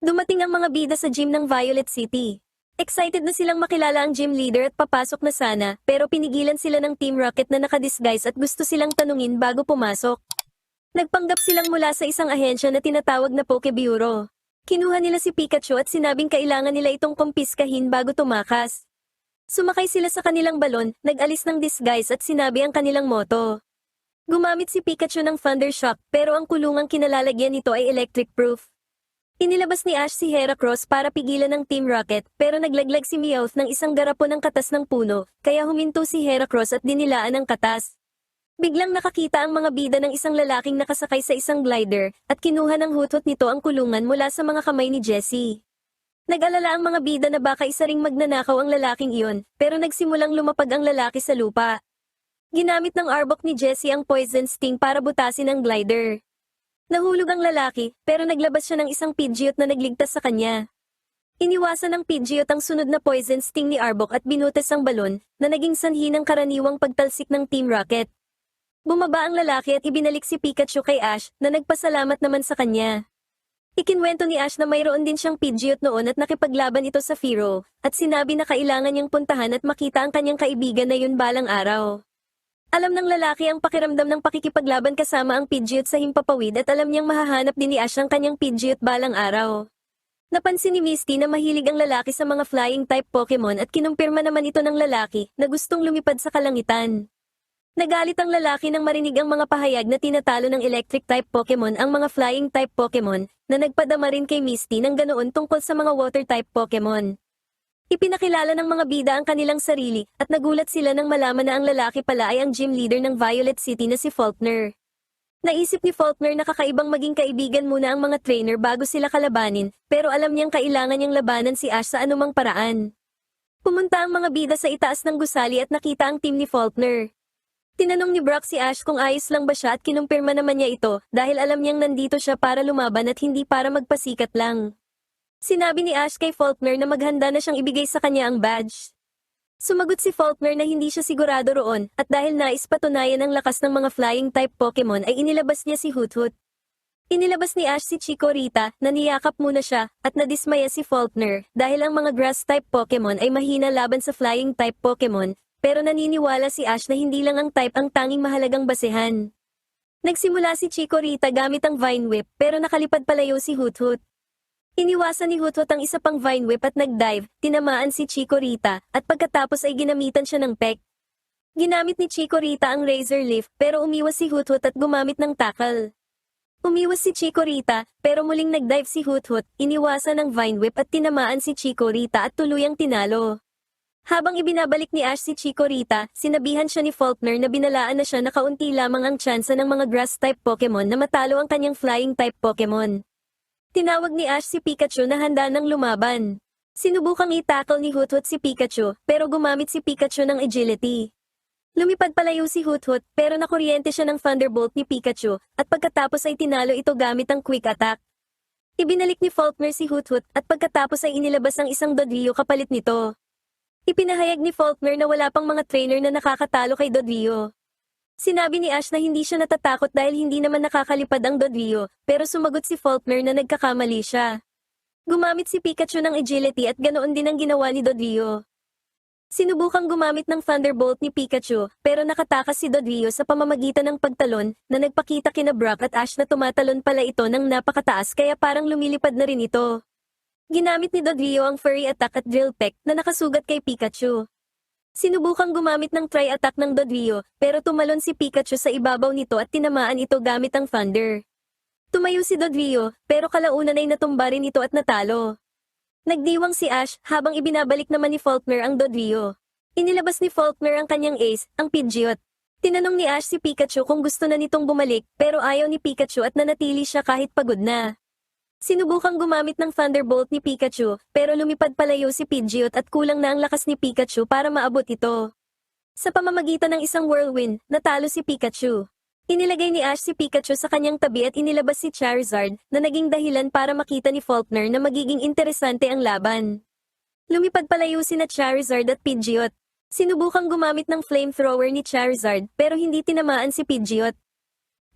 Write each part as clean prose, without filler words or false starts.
Dumating ang mga bida sa gym ng Violet City. Excited na silang makilala ang gym leader at papasok na sana, pero pinigilan sila ng Team Rocket na nakadisguise at gusto silang tanungin bago pumasok. Nagpanggap silang mula sa isang ahensya na tinatawag na Poke Bureau. Kinuha nila si Pikachu at sinabing kailangan nila itong kumpiskahin bago tumakas. Sumakay sila sa kanilang balon, nag-alis ng disguise at sinabi ang kanilang motto. Gumamit si Pikachu ng Thunder Shock pero ang kulungang kinalalagyan nito ay electric proof. Inilabas ni Ash si Heracross para pigilan ng Team Rocket pero naglaglag si Meowth ng isang garapon ng katas ng puno, kaya huminto si Heracross at dinilaan ang katas. Biglang nakakita ang mga bida ng isang lalaking nakasakay sa isang glider at kinuha ng hutot nito ang kulungan mula sa mga kamay ni Jessie. Nag-alala ang mga bida na baka isa ring magnanakaw ang lalaking iyon, pero nagsimulang lumapag ang lalaki sa lupa. Ginamit ng Arbok ni Jessie ang Poison Sting para butasin ang glider. Nahulog ang lalaki, pero naglabas siya ng isang Pidgeot na nagligtas sa kanya. Iniwasan ng Pidgeot ang sunod na Poison Sting ni Arbok at binutas ang balon, na naging sanhi ng karaniwang pagtalsik ng Team Rocket. Bumaba ang lalaki at ibinalik si Pikachu kay Ash, na nagpasalamat naman sa kanya. Ikinwento ni Ash na mayroon din siyang Pidgeot noon at nakipaglaban ito sa Fearow, at sinabi na kailangan niyang puntahan at makita ang kanyang kaibigan na yun balang araw. Alam ng lalaki ang pakiramdam ng pakikipaglaban kasama ang Pidgeot sa himpapawid at alam niyang mahahanap din ni Ash ang kanyang Pidgeot balang araw. Napansin ni Misty na mahilig ang lalaki sa mga flying-type Pokemon at kinumpirma naman ito ng lalaki na gustong lumipad sa kalangitan. Nagalit ang lalaki nang marinig ang mga pahayag na tinatalo ng electric-type Pokemon ang mga flying-type Pokemon na nagpadama rin kay Misty ng ganoon tungkol sa mga water-type Pokemon. Ipinakilala ng mga bida ang kanilang sarili at nagulat sila nang malaman na ang lalaki pala ay ang gym leader ng Violet City na si Faulkner. Naisip ni Faulkner na kakaibang maging kaibigan muna ang mga trainer bago sila kalabanin, pero alam niyang kailangan niyang labanan si Ash sa anumang paraan. Pumunta ang mga bida sa itaas ng gusali at nakita ang team ni Faulkner. Tinanong ni Brock si Ash kung ayos lang ba siya at kinumpirma naman niya ito dahil alam niyang nandito siya para lumaban at hindi para magpasikat lang. Sinabi ni Ash kay Faulkner na maghanda na siyang ibigay sa kanya ang badge. Sumagot si Faulkner na hindi siya sigurado roon at dahil nais patunayan ang lakas ng mga flying-type Pokemon ay inilabas niya si Hoothoot. Inilabas ni Ash si Chikorita na niyakap muna siya at nadismaya si Faulkner dahil ang mga grass-type Pokemon ay mahina laban sa flying-type Pokemon pero naniniwala si Ash na hindi lang ang type ang tanging mahalagang basehan. Nagsimula si Chikorita gamit ang Vine Whip pero nakalipad palayo si Hoothoot. Iniwasan ni Hoothoot ang isa pang Vine Whip at nag-dive, tinamaan si Chikorita, at pagkatapos ay ginamitan siya ng peck. Ginamit ni Chikorita ang Razor Leaf pero umiwas si Hoothoot at gumamit ng tackle. Umiwas si Chikorita, pero muling nag-dive si Hoothoot, iniwasan ng Vine Whip at tinamaan si Chikorita at tuluyang tinalo. Habang ibinabalik ni Ash si Chikorita, sinabihan siya ni Faulkner na binalaan na siya na kaunti lamang ang tsansa ng mga grass-type Pokemon na matalo ang kanyang flying-type Pokemon. Tinawag ni Ash si Pikachu na handa ng lumaban. Sinubukang i-tackle ni Hoothoot si Pikachu, pero gumamit si Pikachu ng agility. Lumipad palayo si Hoothoot, pero nakuryente siya ng Thunderbolt ni Pikachu, at pagkatapos ay tinalo ito gamit ang Quick Attack. Ibinalik ni Faulkner si Hoothoot, at pagkatapos ay inilabas ang isang Dodrio kapalit nito. Ipinahayag ni Faulkner na wala pang mga trainer na nakakatalo kay Dodrio. Sinabi ni Ash na hindi siya natatakot dahil hindi naman nakakalipad ang Dodrio, pero sumagot si Faulkner na nagkakamali siya. Gumamit si Pikachu ng agility at ganoon din ang ginawa ni Dodrio. Sinubukang gumamit ng Thunderbolt ni Pikachu, pero nakatakas si Dodrio sa pamamagitan ng pagtalon na nagpakita kina Brock at Ash na tumatalon pala ito ng napakataas kaya parang lumilipad na rin ito. Ginamit ni Dodrio ang Furry Attack at Drill Peck na nakasugat kay Pikachu. Sinubukang gumamit ng Tri-Attack ng Dodrio, pero tumalon si Pikachu sa ibabaw nito at tinamaan ito gamit ang Thunder. Tumayo si Dodrio, pero kalaunan ay natumba rin ito at natalo. Nagdiwang si Ash habang ibinabalik naman ni Faulkner ang Dodrio. Inilabas ni Faulkner ang kanyang ace, ang Pidgeot. Tinanong ni Ash si Pikachu kung gusto na nitong bumalik, pero ayaw ni Pikachu at nanatili siya kahit pagod na. Sinubukang gumamit ng Thunderbolt ni Pikachu, pero lumipad palayo si Pidgeot at kulang na ang lakas ni Pikachu para maabot ito. Sa pamamagitan ng isang whirlwind, natalo si Pikachu. Inilagay ni Ash si Pikachu sa kanyang tabi at inilabas si Charizard, na naging dahilan para makita ni Faulkner na magiging interesante ang laban. Lumipad palayo sina Charizard at Pidgeot. Sinubukang gumamit ng flamethrower ni Charizard, pero hindi tinamaan si Pidgeot.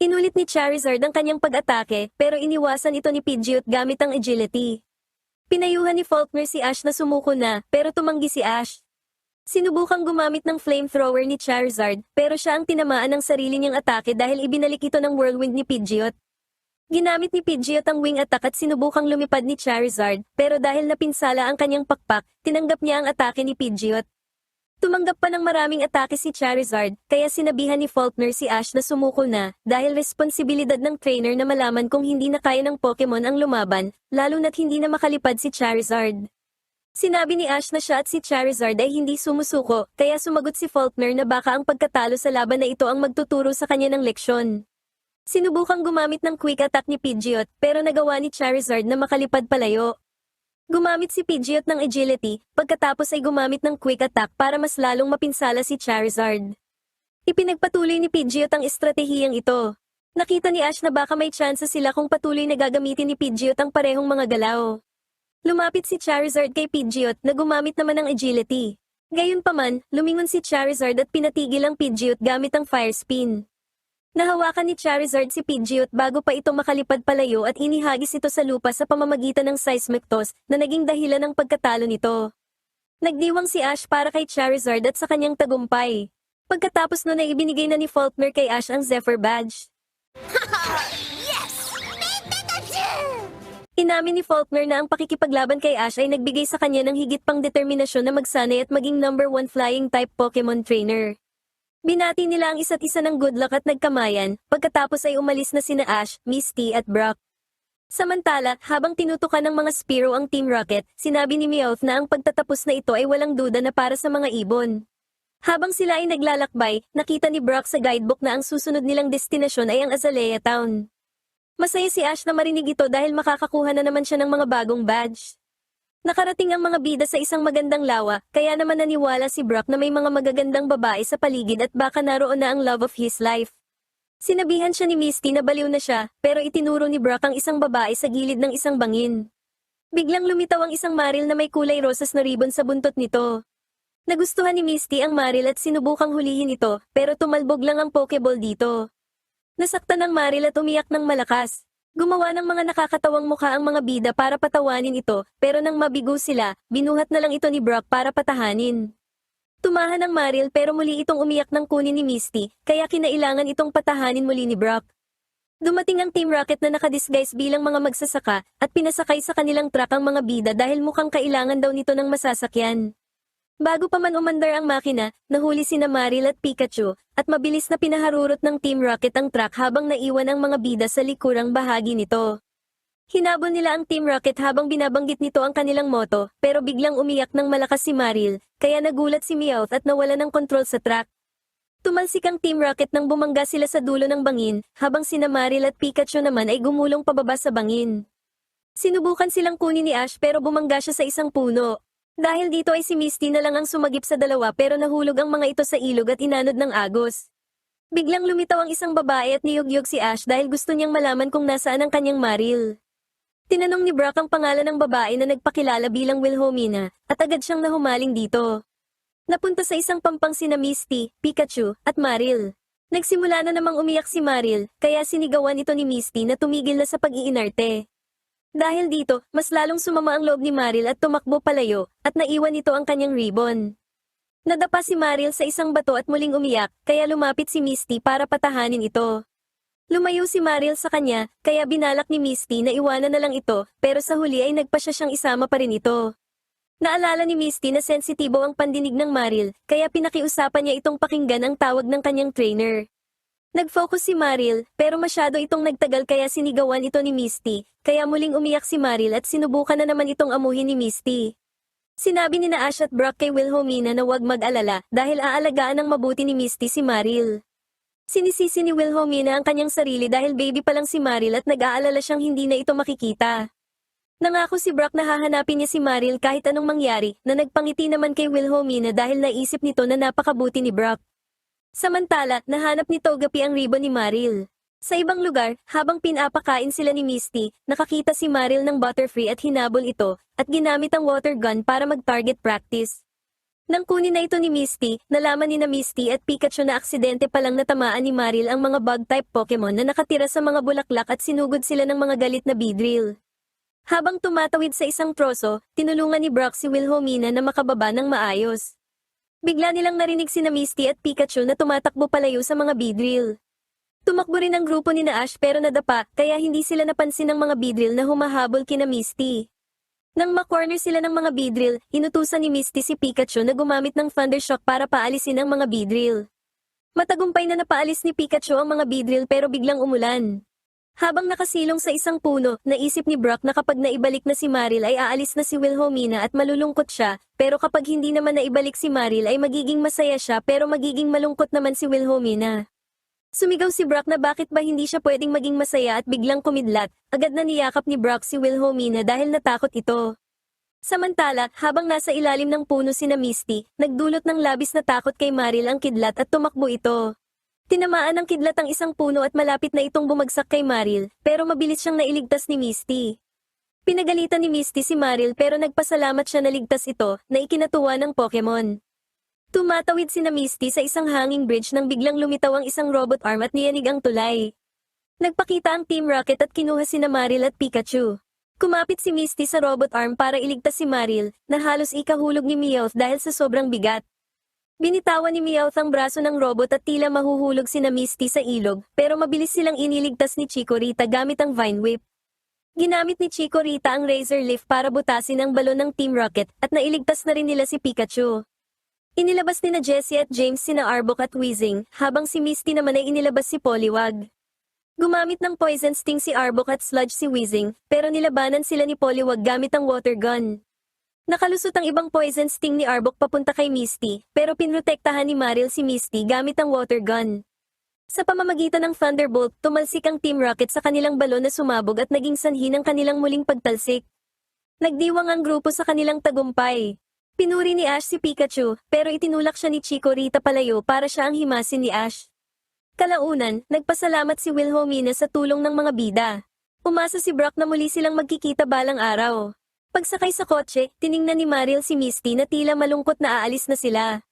Inulit ni Charizard ang kanyang pag-atake, pero iniwasan ito ni Pidgeot gamit ang agility. Pinayuhan ni Faulkner si Ash na sumuko na, pero tumanggi si Ash. Sinubukang gumamit ng flamethrower ni Charizard, pero siya ang tinamaan ng sarili niyang atake dahil ibinalik ito ng whirlwind ni Pidgeot. Ginamit ni Pidgeot ang wing attack at sinubukang lumipad ni Charizard, pero dahil napinsala ang kanyang pakpak, tinanggap niya ang atake ni Pidgeot. Tumanggap pa ng maraming atake si Charizard, kaya sinabihan ni Faulkner si Ash na sumuko na, dahil responsibilidad ng trainer na malaman kung hindi na kaya ng Pokemon ang lumaban, lalo na't hindi na makalipad si Charizard. Sinabi ni Ash na siya at si Charizard ay hindi sumusuko, kaya sumagot si Faulkner na baka ang pagkatalo sa laban na ito ang magtuturo sa kanya ng leksyon. Sinubukang gumamit ng quick attack ni Pidgeot, pero nagawa ni Charizard na makalipad palayo. Gumamit si Pidgeot ng agility, pagkatapos ay gumamit ng quick attack para mas lalong mapinsala si Charizard. Ipinagpatuloy ni Pidgeot ang estratehiyang ito. Nakita ni Ash na baka may tsansa sila kung patuloy na gagamitin ni Pidgeot ang parehong mga galaw. Lumapit si Charizard kay Pidgeot na gumamit naman ng agility. Gayunpaman, lumingon si Charizard at pinatigil ang Pidgeot gamit ang Fire Spin. Nahawakan ni Charizard si Pidgeot bago pa ito makalipad palayo at inihagis ito sa lupa sa pamamagitan ng seismic toss na naging dahilan ng pagkatalo nito. Nagdiwang si Ash para kay Charizard at sa kanyang tagumpay. Pagkatapos nun ay ibinigay na ni Faulkner kay Ash ang Zephyr Badge. Yes! Inamin ni Faulkner na ang pakikipaglaban kay Ash ay nagbigay sa kanya ng higit pang determinasyon na magsanay at maging number 1 flying type Pokemon trainer. Binati nila ang isa't isa ng good luck at nagkamayan, pagkatapos ay umalis na sina Ash, Misty at Brock. Samantala, habang tinutukan ng mga Spearow ang Team Rocket, sinabi ni Meowth na ang pagtatapos na ito ay walang duda na para sa mga ibon. Habang sila ay naglalakbay, nakita ni Brock sa guidebook na ang susunod nilang destinasyon ay ang Azalea Town. Masaya si Ash na marinig ito dahil makakakuha na naman siya ng mga bagong badge. Nakarating ang mga bida sa isang magandang lawa, kaya naman naniwala si Brock na may mga magagandang babae sa paligid at baka naroon na ang love of his life. Sinabihan siya ni Misty na baliw na siya, pero itinuro ni Brock ang isang babae sa gilid ng isang bangin. Biglang lumitaw ang isang maril na may kulay rosas na ribbon sa buntot nito. Nagustuhan ni Misty ang maril at sinubukang hulihin ito, pero tumalbog lang ang Pokeball dito. Nasaktan ang maril at umiyak ng malakas. Gumawa ng mga nakakatawang mukha ang mga bida para patawanin ito, pero nang mabigo sila, binuhat na lang ito ni Brock para patahanin. Tumahan ang maril pero muli itong umiyak ng kunin ni Misty, kaya kinailangan itong patahanin muli ni Brock. Dumating ang Team Rocket na nakadisguise bilang mga magsasaka, at pinasakay sa kanilang truck ang mga bida dahil mukhang kailangan daw nito ng masasakyan. Bago pa man umandar ang makina, nahuli sina Maril at Pikachu, at mabilis na pinaharurot ng Team Rocket ang truck habang naiwan ang mga bida sa likurang bahagi nito. Hinabol nila ang Team Rocket habang binabanggit nito ang kanilang moto, pero biglang umiyak ng malakas si Maril, kaya nagulat si Meowth at nawala ng kontrol sa truck. Tumalsik ang Team Rocket nang bumangga sila sa dulo ng bangin, habang sina Maril at Pikachu naman ay gumulong pababa sa bangin. Sinubukan silang kunin ni Ash pero bumangga siya sa isang puno. Dahil dito ay si Misty na lang ang sumagip sa dalawa pero nahulog ang mga ito sa ilog at inanod ng agos. Biglang lumitaw ang isang babae at niyugyug si Ash dahil gusto niyang malaman kung nasaan ang kanyang Maril. Tinanong ni Brock ang pangalan ng babae na nagpakilala bilang Wilhelmina, at agad siyang nahumaling dito. Napunta sa isang pampang sina Misty, Pikachu, at Maril. Nagsimula na namang umiyak si Maril, kaya sinigawan ito ni Misty na tumigil na sa pag-iinarte. Dahil dito, mas lalong sumama ang loob ni Maril at tumakbo palayo, at naiwan ito ang kanyang ribbon. Nadapa si Maril sa isang bato at muling umiyak, kaya lumapit si Misty para patahanin ito. Lumayo si Maril sa kanya, kaya binalak ni Misty na iwanan na lang ito, pero sa huli ay nagpasya siyang isama pa rin ito. Naalala ni Misty na sensitibo ang pandinig ng Maril, kaya pinakiusapan niya itong pakinggan ang tawag ng kanyang trainer. Nag-focus si Maril, pero masyado itong nagtagal kaya sinigawan ito ni Misty, kaya muling umiyak si Maril at sinubukan na naman itong amuhin ni Misty. Sinabi ni na Ash at Brock kay Wilhelmina na huwag mag-alala dahil aalagaan ng mabuti ni Misty si Maril. Sinisisi ni Wilhelmina ang kanyang sarili dahil baby pa lang si Maril at nag-aalala siyang hindi na ito makikita. Nangako si Brock na hahanapin niya si Maril kahit anong mangyari, na nagpangiti naman kay Wilhelmina dahil naisip nito na napakabuti ni Brock. Samantala, nahanap ni Togepi ang ribbon ni Maril. Sa ibang lugar, habang pinapakain sila ni Misty, nakakita si Maril ng Butterfree at hinabol ito, at ginamit ang water gun para mag-target practice. Nang kunin na ito ni Misty, nalaman ni na Misty at Pikachu na aksidente palang natamaan ni Maril ang mga bug-type Pokemon na nakatira sa mga bulaklak at sinugod sila ng mga galit na Beedrill. Habang tumatawid sa isang troso, tinulungan ni Brock si Wilhelmina na makababa ng maayos. Bigla nilang narinig sina Misty at Pikachu na tumatakbo palayo sa mga Beedrill. Tumakbo rin ang grupo ni Ash pero nadapa, kaya hindi sila napansin ng mga Beedrill na humahabol kina Misty. Nang makorner sila ng mga Beedrill, inutusan ni Misty si Pikachu na gumamit ng Thundershock para paalisin ang mga Beedrill. Matagumpay na napaalis ni Pikachu ang mga Beedrill pero biglang umulan. Habang nakasilong sa isang puno, naisip ni Brock na kapag naibalik na si Marill ay aalis na si Wilhelmina at malulungkot siya, pero kapag hindi naman naibalik si Marill ay magiging masaya siya pero magiging malungkot naman si Wilhelmina. Sumigaw si Brock na bakit ba hindi siya pwedeng maging masaya at biglang kumidlat, agad na niyakap ni Brock si Wilhelmina dahil natakot ito. Samantala, habang nasa ilalim ng puno sina Misty, nagdulot ng labis na takot kay Marill ang kidlat at tumakbo ito. Tinamaan ng kidlat ang isang puno at malapit na itong bumagsak kay Marill, pero mabilis siyang nailigtas ni Misty. Pinagalitan ni Misty si Marill pero nagpasalamat siya na ligtas ito, na ikinatuwa ng Pokemon. Tumatawid sina Misty sa isang hanging bridge nang biglang lumitaw ang isang robot arm at niyanig ang tulay. Nagpakita ang Team Rocket at kinuha sina Marill at Pikachu. Kumapit si Misty sa robot arm para iligtas si Marill, na halos ikahulog ni Meowth dahil sa sobrang bigat. Binitawan ni Meowth ang braso ng robot at tila mahuhulog sina Misty sa ilog, pero mabilis silang iniligtas ni Chikorita gamit ang Vine Whip. Ginamit ni Chikorita ang Razor Leaf para butasin ang balon ng Team Rocket at nailigtas na rin nila si Pikachu. Inilabas ni na Jessie at James sina Arbok at Weezing, habang si Misty naman ay inilabas si Poliwag. Gumamit ng Poison Sting si Arbok at Sludge si Weezing, pero nilabanan sila ni Poliwag gamit ang Water Gun. Nakalusot ang ibang Poison Sting ni Arbok papunta kay Misty, pero pinrotektahan ni Marill si Misty gamit ang Water Gun. Sa pamamagitan ng Thunderbolt, tumalsik ang Team Rocket sa kanilang balon na sumabog at naging sanhi ng kanilang muling pagtalsik. Nagdiwang ang grupo sa kanilang tagumpay. Pinuri ni Ash si Pikachu, pero itinulak siya ni Chikorita palayo para siya ang himasin ni Ash. Kalaunan, nagpasalamat si Wilhelmina sa tulong ng mga bida. Umasa si Brock na muli silang magkikita balang araw. Pagsakay sa kotse, tiningnan ni Marill si Misty na tila malungkot na aalis na sila.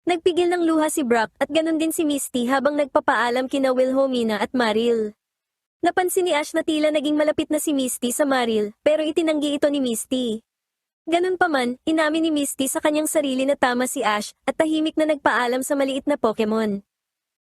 Nagpigil ng luha si Brock at ganun din si Misty habang nagpapaalam kina Wilhelmina at Marill. Napansin ni Ash na tila naging malapit na si Misty sa Marill, pero itinanggi ito ni Misty. Ganun pa man, inamin ni Misty sa kanyang sarili na tama si Ash at tahimik na nagpaalam sa maliit na Pokemon.